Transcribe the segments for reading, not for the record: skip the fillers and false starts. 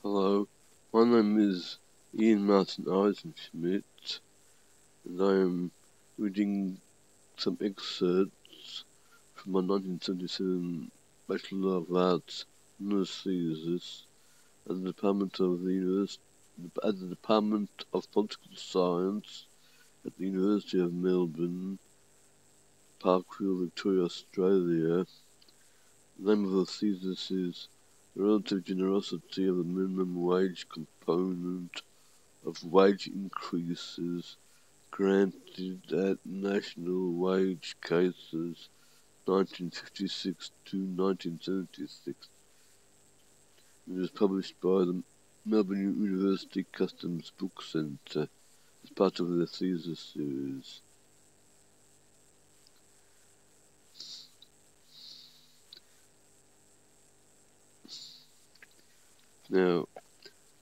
Hello, my name is Martin Ajzenszmidt, and I am reading some excerpts from my 1977 Bachelor of Arts honours thesis at the Department of Political Science at the University of Melbourne, Parkville, Victoria, Australia. The name of the thesis is The Relative Generosity of the Minimum Wage Component of Wage Increases Granted at National Wage Cases 1956 to 1976. It was published by the Melbourne University Customs Book Centre as part of their thesis series. Now,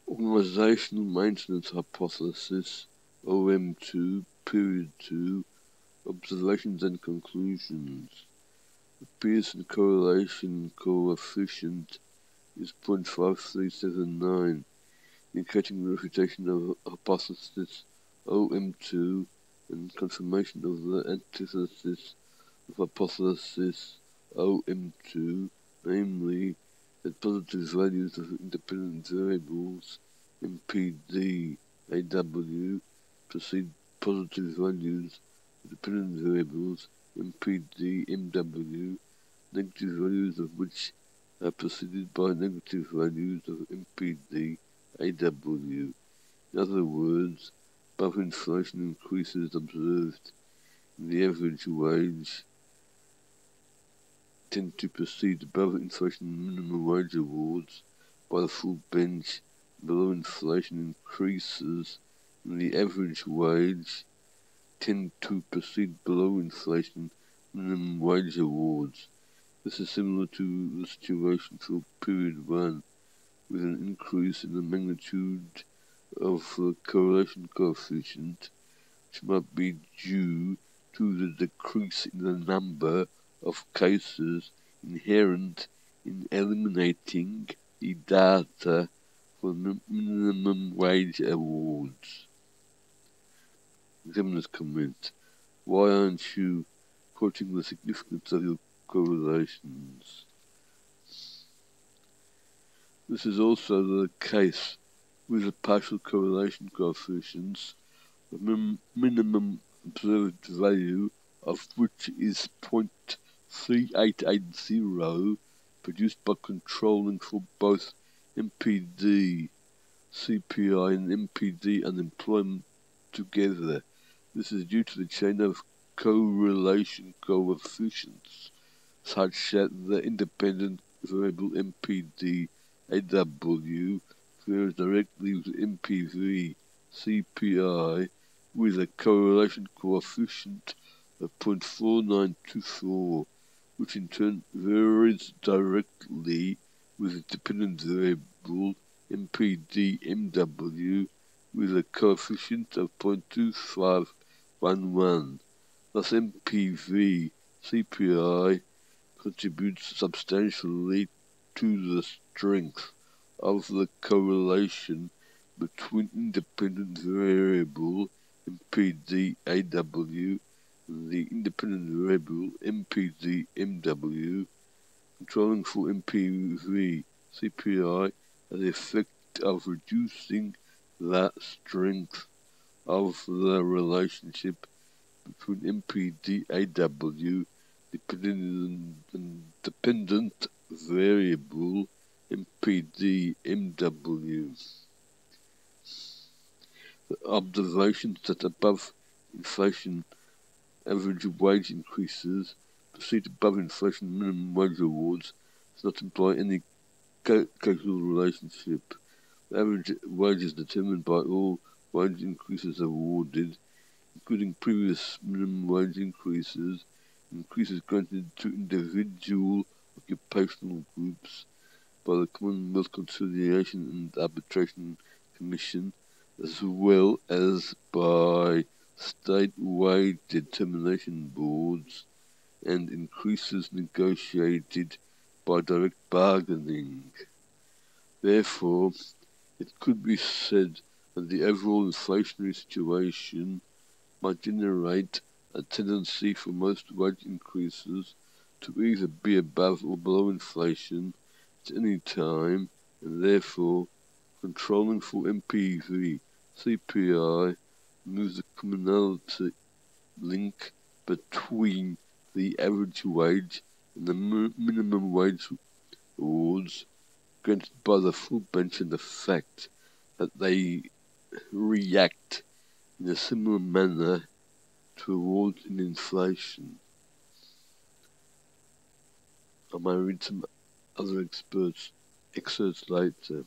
Organisational Maintenance Hypothesis, OM2, Period 2, Observations and Conclusions. The Pearson correlation coefficient is 0.5379, indicating the refutation of hypothesis OM2 and confirmation of the antithesis of hypothesis OM2, namely that positive values of independent variables MPD AW precede positive values of dependent variables MPD MW, negative values of which are preceded by negative values of MPD AW. In other words, above inflation increases observed in the average wage tend to precede above inflation minimum wage awards by the full bench. Below inflation increases in the average wage tend to precede below inflation minimum wage awards. This is similar to the situation for period 1, with an increase in the magnitude of the correlation coefficient, which might be due to the decrease in the number of cases inherent in eliminating the data for minimum wage awards. Examiner's comment: why aren't you quoting the significance of your correlations? This is also the case with the partial correlation coefficients, the minimum observed value of which is 0.3880, produced by controlling for both MPD CPI and MPD unemployment together. This is due to the chain of correlation coefficients, such that the independent variable MPD AW varies directly with MPV CPI with a correlation coefficient of 0.4924, which in turn varies directly with the dependent variable MPD MW with a coefficient of 0.2511. Thus MPV CPI contributes substantially to the strength of the correlation between independent variable MPD AW and the independent variable MPD MW. Controlling for MPV CPI has the effect of reducing the strength of the relationship between MPD AW dependent variable MPD MW. The observations that above inflation average wage increases precede above inflation minimum wage awards does not imply any causal relationship. The average wage is determined by all wage increases awarded, including previous minimum wage increases granted to individual occupational groups by the Commonwealth Conciliation and Arbitration Commission, as well as by state wage determination boards and increases negotiated by direct bargaining. Therefore, it could be said that the overall inflationary situation might generate a tendency for most wage increases to either be above or below inflation at any time, and therefore controlling for MPV, CPI moves the commonality link between the average wage and the minimum wage awards granted by the full bench, and the fact that they react in a similar manner to awards in inflation. I may read some other excerpts later.